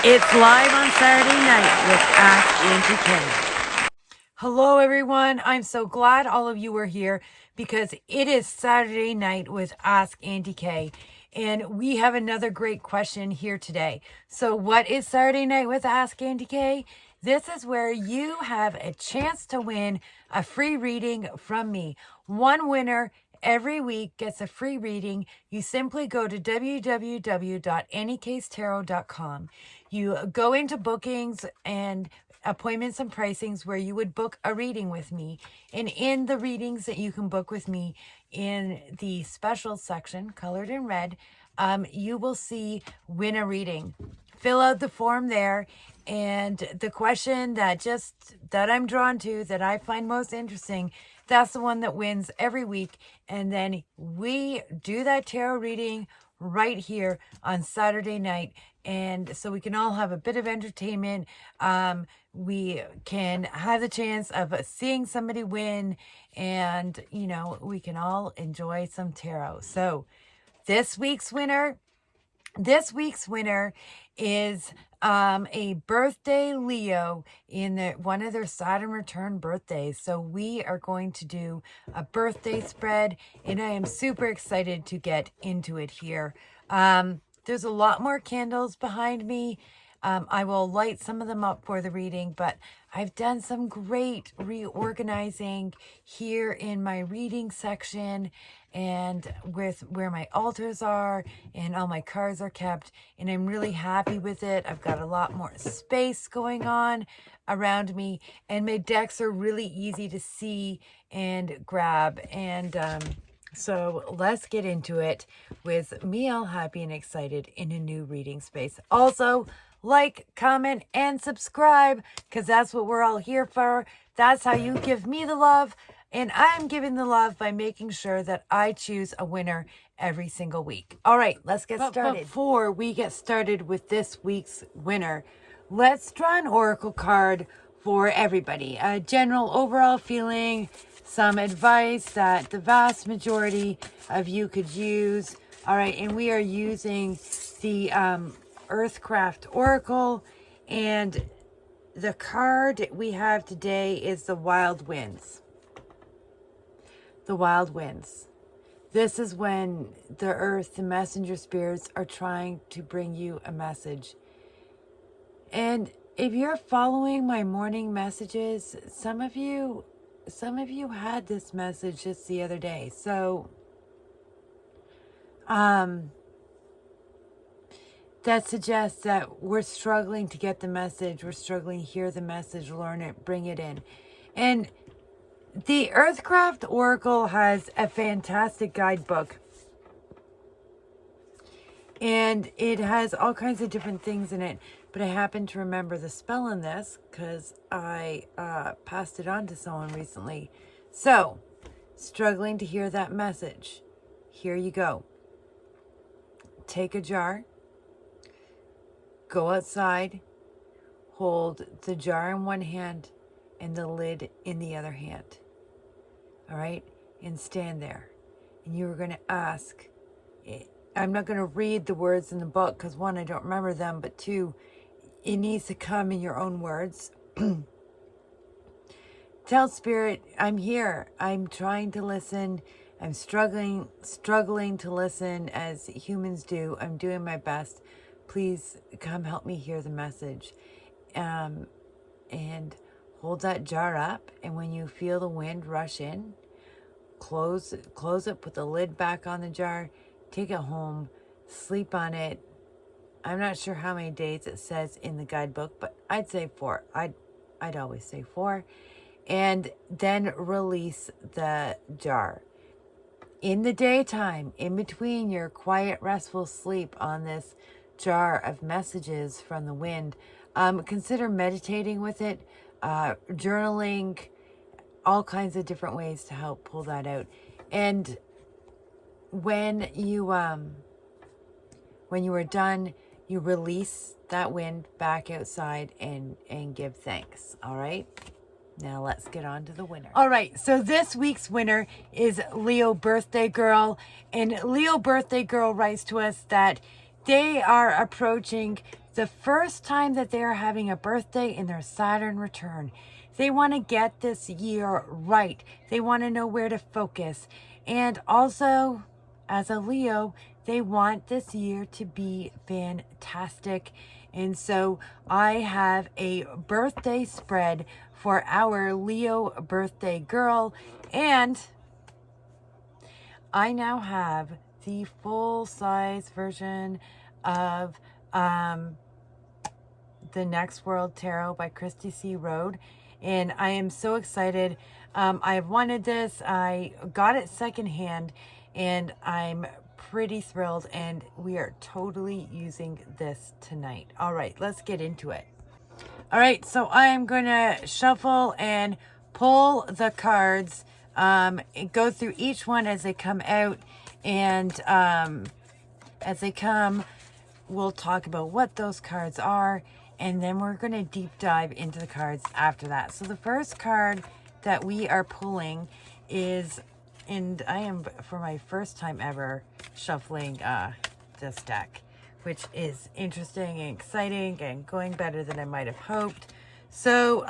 It's live on Saturday night with Ask Aunty K. Hello, everyone. I'm so glad all of you are here because it is Saturday night with Ask Aunty K. And we have another great question here today. So what is Saturday night with Ask Aunty K? This is where you have a chance to win a free reading from me. One winner every week gets a free reading. You simply go to www.anycasetarot.com. You go into bookings and appointments and pricings where you would book a reading with me. And in the readings that you can book with me in the special section, colored in red, you will see win a reading. Fill out the form there, and the question that I'm drawn to, that I find most interesting, that's the one that wins every week. And then we do that tarot reading right here on Saturday night. And so we can all have a bit of entertainment. We can have the chance of seeing somebody win, and, we can all enjoy some tarot. So this week's winner is a birthday Leo in one of their Saturn return birthdays. So we are going to do a birthday spread, and I am super excited to get into it here. There's a lot more candles behind me. I will light some of them up for the reading, but I've done some great reorganizing here in my reading section and with where my altars are and all my cards are kept, and I'm really happy with it. I've got a lot more space going on around me, and my decks are really easy to see and grab. And so let's get into it with me all happy and excited in a new reading space. Also, like, comment, and subscribe, because that's what we're all here for. That's how you give me the love, and I'm giving the love by making sure that I choose a winner every single week. All right, let's get started. Before we get started with this week's winner, let's draw an oracle card for everybody. A general overall feeling, some advice that the vast majority of you could use. All right, and we are using the Earthcraft Oracle, and the card we have today is the Wild Winds. The Wild Winds. This is when the earth, the messenger spirits, are trying to bring you a message. And if you're following my morning messages, some of you had this message just the other day. So that suggests that we're struggling to get the message. We're struggling to hear the message, learn it, bring it in. And the Earthcraft Oracle has a fantastic guidebook. And it has all kinds of different things in it. But I happen to remember the spell in this because I passed it on to someone recently. So, struggling to hear that message. Here you go. Take a jar. Go outside, hold the jar in one hand and the lid in the other hand. All right? And stand there. And you're going to ask, I'm not going to read the words in the book because, one, I don't remember them, but two, it needs to come in your own words. Tell Spirit, I'm here. I'm trying to listen. I'm struggling to listen as humans do. I'm doing my best. Please come help me hear the message. And hold that jar up. And when you feel the wind rush in, close it, put the lid back on the jar, take it home, sleep on it. I'm not sure how many days it says in the guidebook, but I'd say 4. I'd always say 4. And then release the jar. In the daytime, in between your quiet, restful sleep on this jar of messages from the wind, consider meditating with it, journaling, all kinds of different ways to help pull that out. And when you are done, you release that wind back outside and give thanks. All right. Now let's get on to the winner. All right, so this week's winner is Leo Birthday Girl. And Leo Birthday Girl writes to us that they are approaching the first time that they're having a birthday in their Saturn return. They want to get this year right. They want to know where to focus. And also, as a Leo, they want this year to be fantastic. And so I have a birthday spread for our Leo birthday girl. And I now have the full-size version of The Next World Tarot by Christy C. Rode. And I am so excited. I've wanted this. I got it secondhand, and I'm pretty thrilled. And we are totally using this tonight. All right, let's get into it. All right, so I am going to shuffle and pull the cards, go through each one as they come out, and as they come, we'll talk about what those cards are, and then we're going to deep dive into the cards after that. So the first card that we are pulling is, and I am, for my first time ever, shuffling this deck, which is interesting and exciting and going better than I might have hoped. So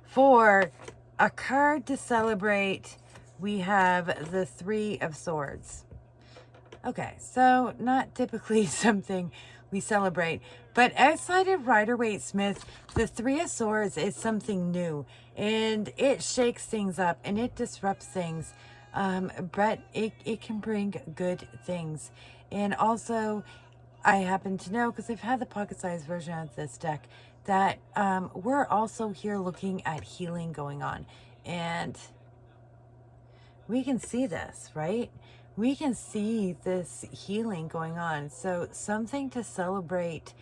for a card to celebrate, we have the Three of Swords. Okay, so not typically something we celebrate, but outside of Rider-Waite-Smith, the Three of Swords is something new, and it shakes things up and it disrupts things, but it can bring good things. And also, I happen to know, because I've had the pocket-sized version of this deck, that we're also here looking at healing going on. And we can see this, right? We can see this healing going on. So something to celebrate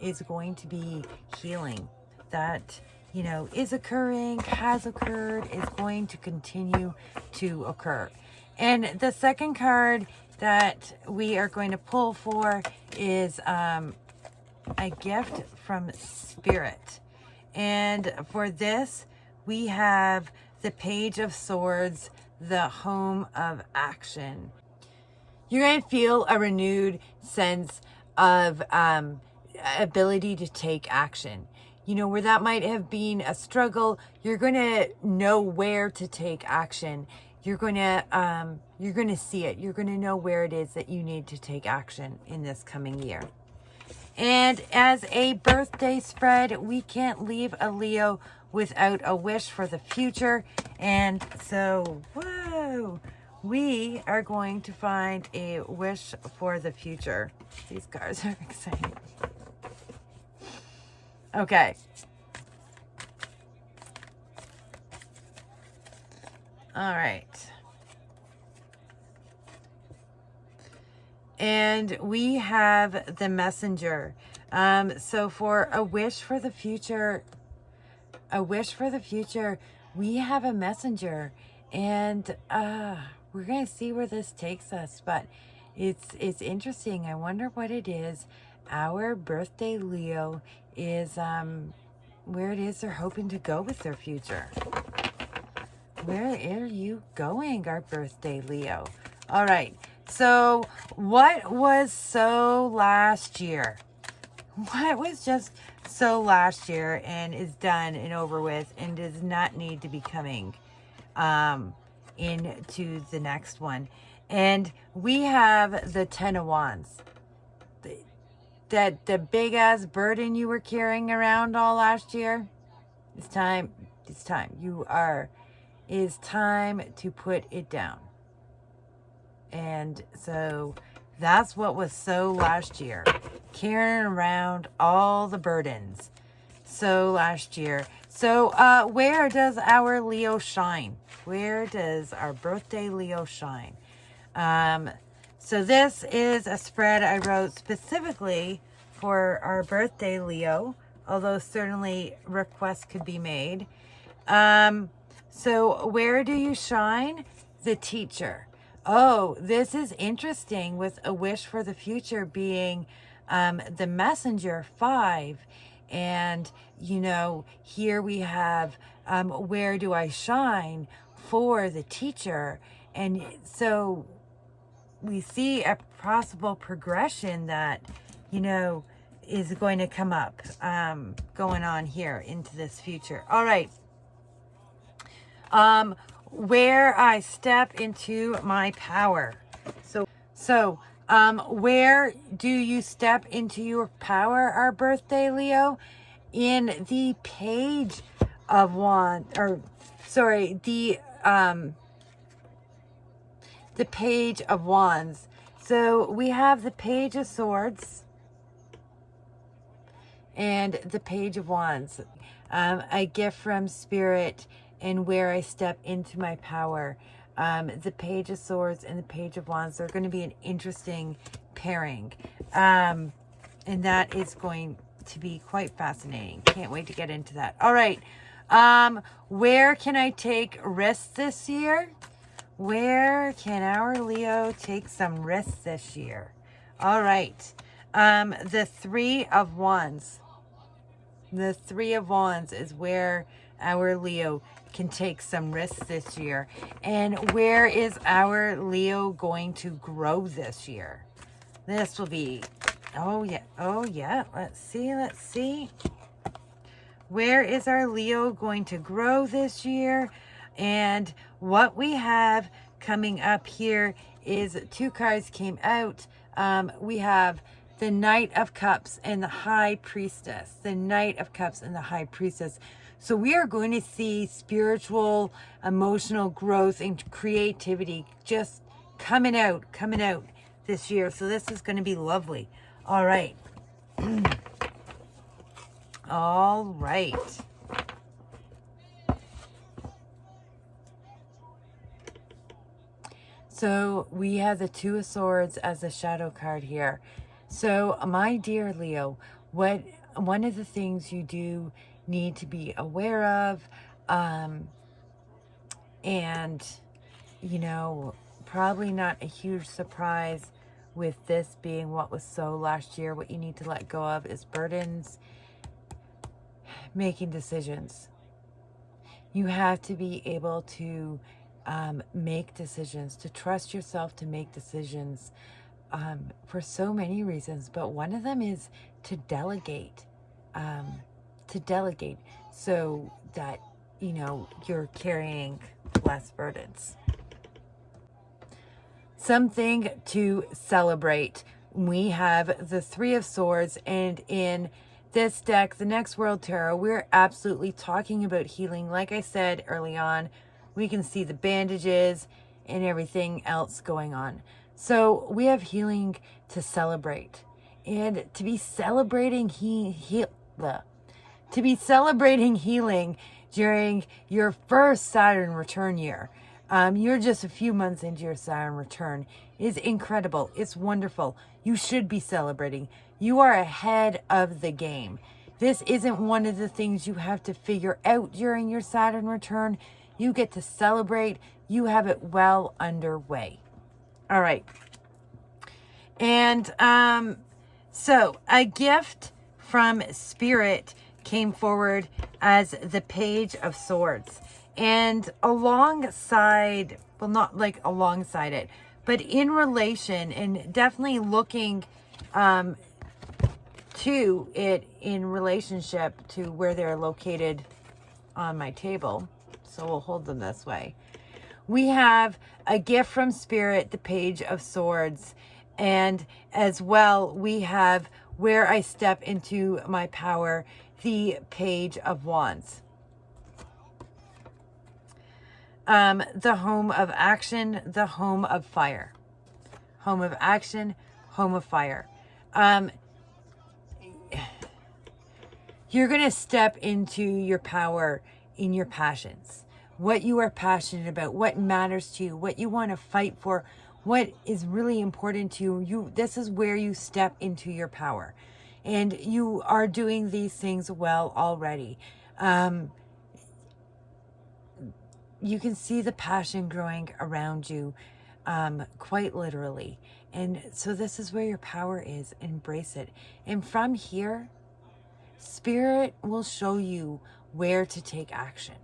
is going to be healing. That, you know, is occurring, has occurred, is going to continue to occur. And the second card that we are going to pull for is a gift from Spirit. And for this, we have the Page of Swords, the Home of Action. You're going to feel a renewed sense of ability to take action. You know, where that might have been a struggle, you're going to know where to take action. You're going to see it. You're going to know where it is that you need to take action in this coming year. And as a birthday spread, we can't leave a Leo without a wish for the future. And so, whoa, we are going to find a wish for the future. These cards are exciting. Okay. All right. And we have the Messenger. So for a wish for the future, we have a messenger. And we're going to see where this takes us. But it's interesting. I wonder what it is. Our birthday Leo is where it is they're hoping to go with their future. Where are you going, our birthday Leo? All right. So what was so last year? What was just so last year and is done and over with and does not need to be coming into the next one? And we have the Ten of Wands. That the big ass burden you were carrying around all last year, it's time. It's time to put it down. And so that's what was so last year, carrying around all the burdens. So last year. So where does our Leo shine? Where does our birthday Leo shine? So this is a spread I wrote specifically for our birthday Leo, although certainly requests could be made. So where do you shine? The Teacher. Oh, this is interesting, with a wish for the future being the Messenger 5. And, you know, here we have where do I shine for the Teacher. And so we see a possible progression that, you know, is going to come up, going on here into this future. All right. Where I step into my power. So, where do you step into your power, our birthday Leo? In the Page of Wands, or sorry, the Page of Wands. So we have the Page of Swords and the Page of Wands. A gift from Spirit and where I step into my power. The Page of Swords and the Page of Wands are going to be an interesting pairing. And that is going to be quite fascinating. Can't wait to get into that. All right. Where can I take risks this year? Where can our Leo take some risks this year? All right. The Three of Wands. The Three of Wands is where our Leo can take some risks this year. And where is our Leo going to grow this year? This will be, oh yeah, let's see. Where is our Leo going to grow this year? And what we have coming up here is two cards came out. We have the Knight of Cups and the High Priestess. The Knight of Cups and the High Priestess. So we are going to see spiritual, emotional growth and creativity just coming out this year. So this is going to be lovely. All right. All right. So we have the Two of Swords as a shadow card here. So my dear Leo, one of the things you do need to be aware of, and, you know, probably not a huge surprise with this being what was so last year, what you need to let go of is burdens, making decisions. You have to be able to make decisions, to trust yourself to make decisions for so many reasons. But one of them is to delegate, so that, you know, you're carrying less burdens. Something to celebrate. We have the Three of Swords, and in this deck, the Next World Tarot, we're absolutely talking about healing. Like I said early on, we can see the bandages and everything else going on. So we have healing to celebrate, and to be celebrating healing during your first Saturn return year. You're just a few months into your Saturn return. Is incredible. It's wonderful. You should be celebrating. You are ahead of the game. This isn't one of the things you have to figure out during your Saturn return. You get to celebrate. You have it well underway. All right. And so a gift from Spirit came forward as the Page of Swords. And alongside, well, not like alongside it, but in relation and definitely looking to it in relationship to where they're located on my table. So we'll hold them this way. We have a gift from Spirit, the Page of Swords. And as well, we have where I step into my power, the Page of Wands. The Home of Action, the Home of Fire. Home of Action, Home of Fire. You're going to step into your power in your passions. What you are passionate about, what matters to you, what you want to fight for, what is really important to you. This is where you step into your power. And you are doing these things well already. You can see the passion growing around you, quite literally. And so this is where your power is. Embrace it. And from here, Spirit will show you where to take action.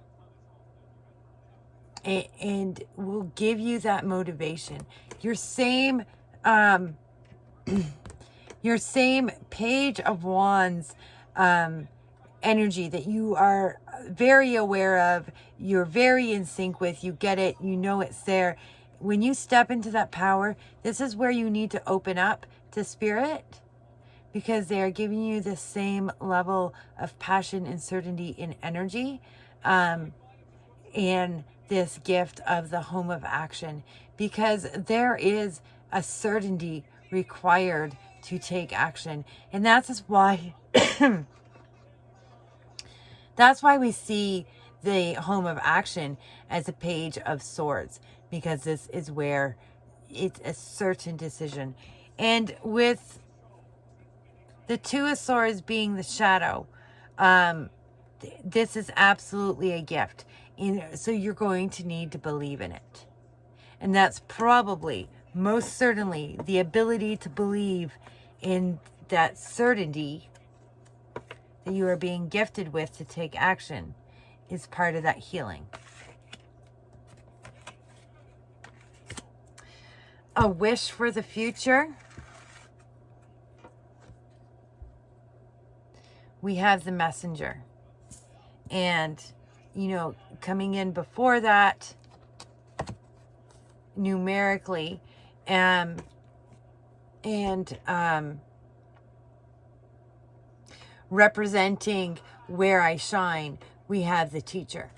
And will give you that motivation. Your same your same Page of Wands energy that you are very aware of, you're very in sync with, you get it, you know it's there. When you step into that power, this is where you need to open up to spirit, because they are giving you the same level of passion and certainty in energy, in this gift of the home of action, because there is a certainty required to take action. And that's why that's why we see the home of action as a Page of Swords, because this is where it's a certain decision. And with the Two of Swords being the shadow, this is absolutely a gift. And so you're going to need to believe in it. And that's probably, most certainly, the ability to believe in that certainty that you are being gifted with to take action is part of that healing. A wish for the future. We have the Messenger. And, you know, coming in before that, numerically, representing where I shine, we have the Teacher.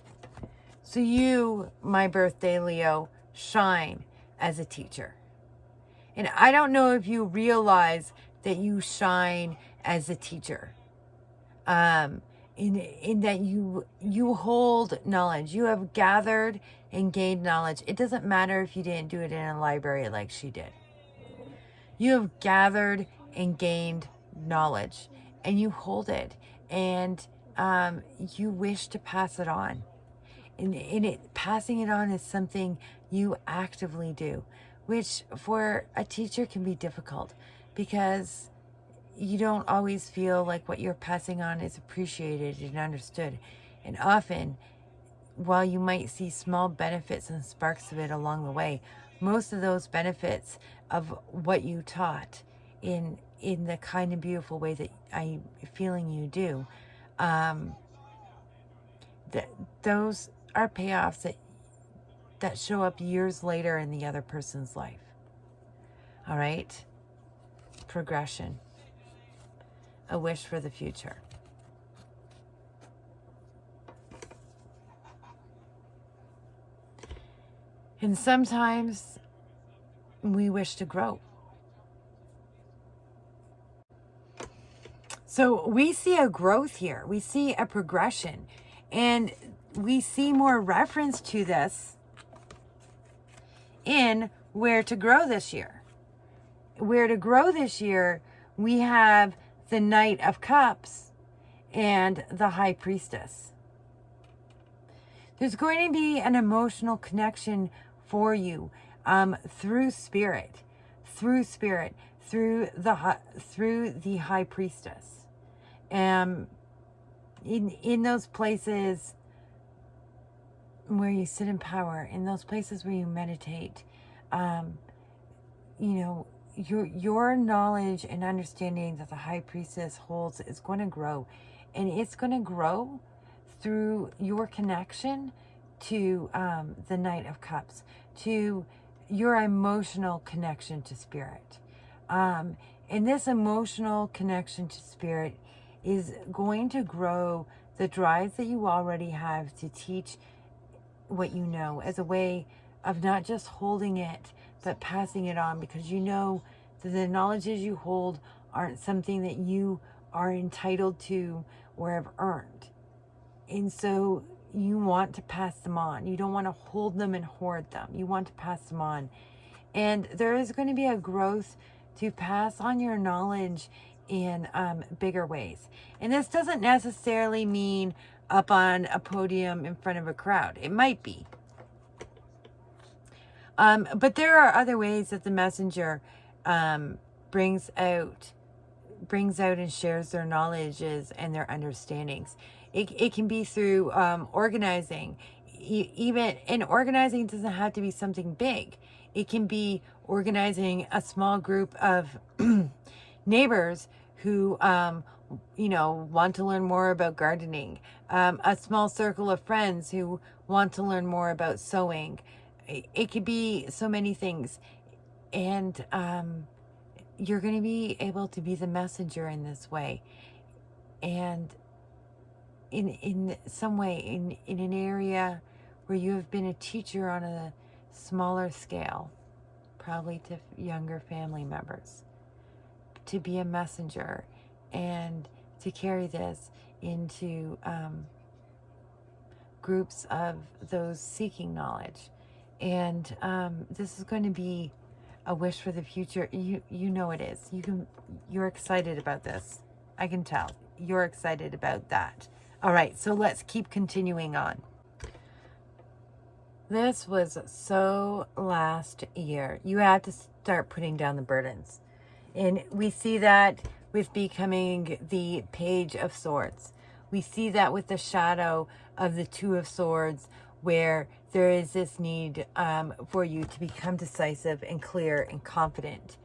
So you, my birthday Leo, shine as a teacher. And I don't know if you realize that you shine as a teacher. In that you hold knowledge. You have gathered and gained knowledge. It doesn't matter if you didn't do it in a library like she did. You have gathered and gained knowledge, and you hold it, and you wish to pass it on. And passing it on is something you actively do, which for a teacher can be difficult, because you don't always feel like what you're passing on is appreciated and understood. And often, while you might see small benefits and sparks of it along the way, most of those benefits of what you taught in the kind and beautiful way that I'm feeling you do, those are payoffs that show up years later in the other person's life. All right? Progression. A wish for the future. And sometimes we wish to grow. So we see a growth here. We see a progression. And we see more reference to this in Where to Grow this year. Where to Grow this year, we have the Knight of Cups and the High Priestess. There's going to be an emotional connection for you through the High Priestess. In those places where you sit in power, in those places where you meditate, your knowledge and understanding that the High Priestess holds is going to grow. And it's going to grow through your connection to the Knight of Cups, to your emotional connection to Spirit. And this emotional connection to Spirit is going to grow the drives that you already have to teach what you know, as a way of not just holding it, but passing it on, because you know that the knowledges you hold aren't something that you are entitled to or have earned. And so you want to pass them on. You don't want to hold them and hoard them. You want to pass them on. And there is going to be a growth to pass on your knowledge in bigger ways. And this doesn't necessarily mean up on a podium in front of a crowd. It might be. But there are other ways that the messenger brings out and shares their knowledges and their understandings. It can be through organizing. And organizing doesn't have to be something big. It can be organizing a small group of neighbors who, want to learn more about gardening, a small circle of friends who want to learn more about sewing. It could be so many things. And you're going to be able to be the messenger in this way. And in some way, in an area where you have been a teacher on a smaller scale, probably to younger family members, to be a messenger and to carry this into groups of those seeking knowledge. And this is going to be a wish for the future. You know it is. You're excited about this. I can tell. You're excited about that. All right, so let's keep continuing on. This was so last year. You had to start putting down the burdens. And we see that with becoming the Page of Swords. We see that with the shadow of the Two of Swords, where there is this need for you to become decisive and clear and confident.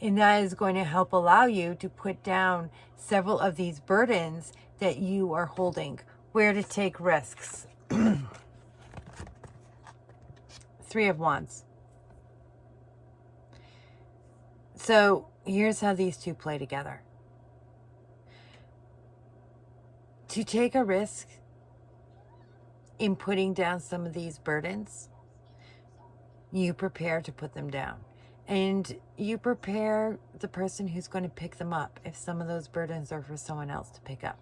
And that is going to help allow you to put down several of these burdens that you are holding. Where to take risks. Three of Wands. So here's how these two play together. To take a risk in putting down some of these burdens, you prepare to put them down. And you prepare the person who's going to pick them up if some of those burdens are for someone else to pick up.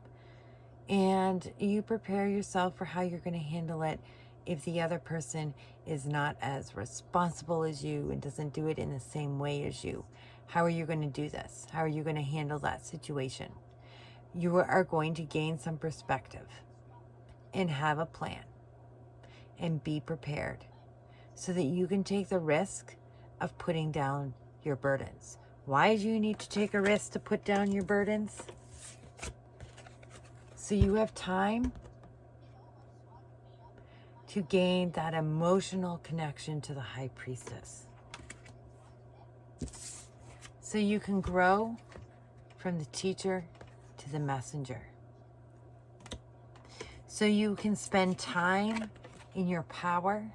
And you prepare yourself for how you're going to handle it if the other person is not as responsible as you and doesn't do it in the same way as you. How are you going to do this? How are you going to handle that situation? You are going to gain some perspective and have a plan and be prepared so that you can take the risk of putting down your burdens. Why do you need to take a risk to put down your burdens? So you have time to gain that emotional connection to the High Priestess. So you can grow from the teacher to the messenger. So you can spend time in your power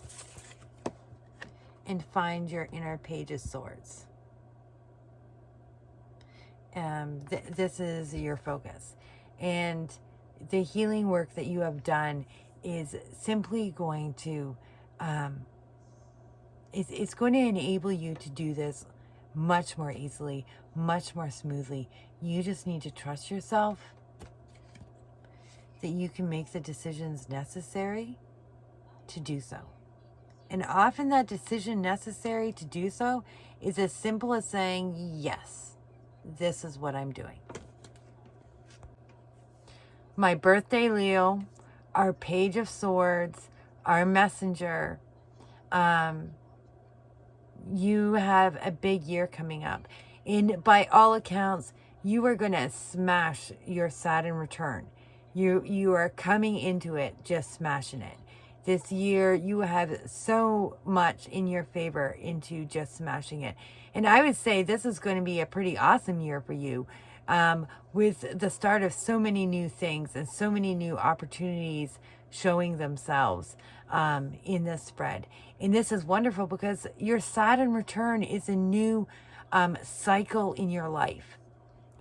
and find your inner Page of Swords. This is your focus. And the healing work that you have done is simply going to, it's going to enable you to do this much more easily, much more smoothly. You just need to trust yourself that you can make the decisions necessary to do so. And often that decision necessary to do so is as simple as saying, yes, this is what I'm doing. My birthday Leo, our Page of Swords, our messenger, you have a big year coming up. And by all accounts, you are going to smash your Saturn return. You are coming into it just smashing it. This year, you have so much in your favor into just smashing it. And I would say this is going to be a pretty awesome year for you, with the start of so many new things and so many new opportunities showing themselves in this spread. And this is wonderful because your Saturn return is a new cycle in your life.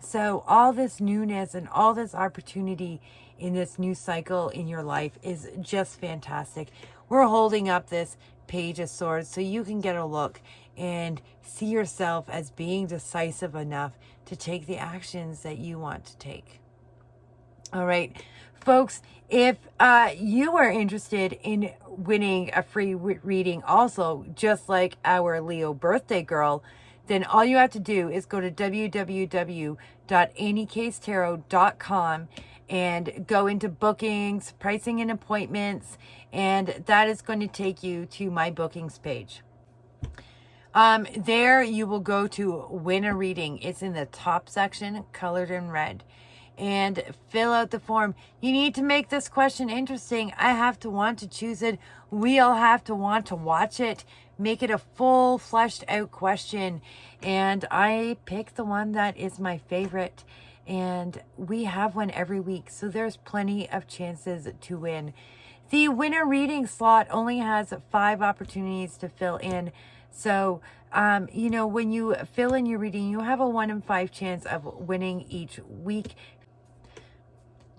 So all this newness and all this opportunity in this new cycle in your life is just fantastic. We're holding up this Page of Swords so you can get a look and see yourself as being decisive enough to take the actions that you want to take. All right, folks, if you are interested in winning a free reading also, just like our Leo birthday girl, then all you have to do is go to www.anniecasetarot.com and go into bookings, pricing and appointments, and that is going to take you to my bookings page. There you will go to win a reading. It's in the top section, colored in red. And fill out the form. You need to make this question interesting. I have to want to choose it. We all have to want to watch it. make it a full fleshed out question. And I pick the one that is my favorite. And we have one every week, so there's plenty of chances to win. The winner reading slot only has 5 opportunities to fill in. So, you know, when you fill in your reading, you have a 1 in 5 chance of winning each week.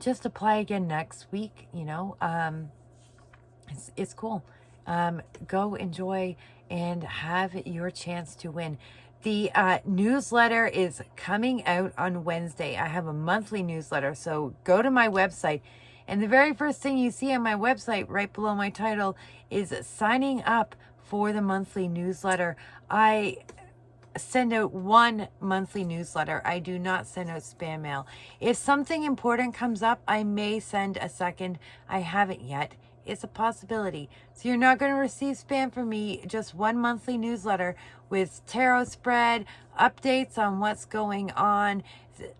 Just apply again next week, you know. It's cool. Go enjoy and have your chance to win. The newsletter is coming out on Wednesday. I have a monthly newsletter, so go to my website. And the very first thing you see on my website, right below my title, is signing up for the monthly newsletter. I send out 1 monthly newsletter. I do not send out spam mail. If something important comes up, I may send a second. I haven't yet. It's a possibility. So you're not going to receive spam from me, just 1 monthly newsletter with tarot spread, updates on what's going on,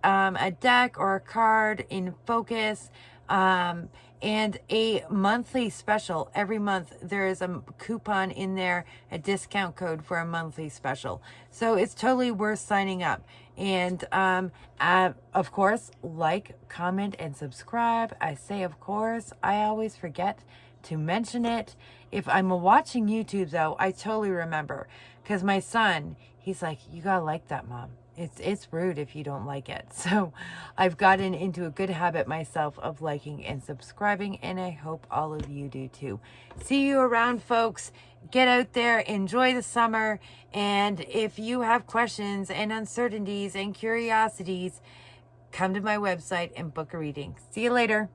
a deck or a card in focus, and a monthly special. Every month there is a coupon in there, a discount code for a monthly special. So it's totally worth signing up. And of course, like, comment, and subscribe. I say of course, I always forget to mention it. If I'm watching YouTube though, I totally remember, because my son, he's like, you gotta like that, Mom. It's rude if you don't like it. So I've gotten into a good habit myself of liking and subscribing, and I hope all of you do too. See you around, folks. Get out there, enjoy the summer, and if you have questions and uncertainties and curiosities, come to my website and book a reading. See you later.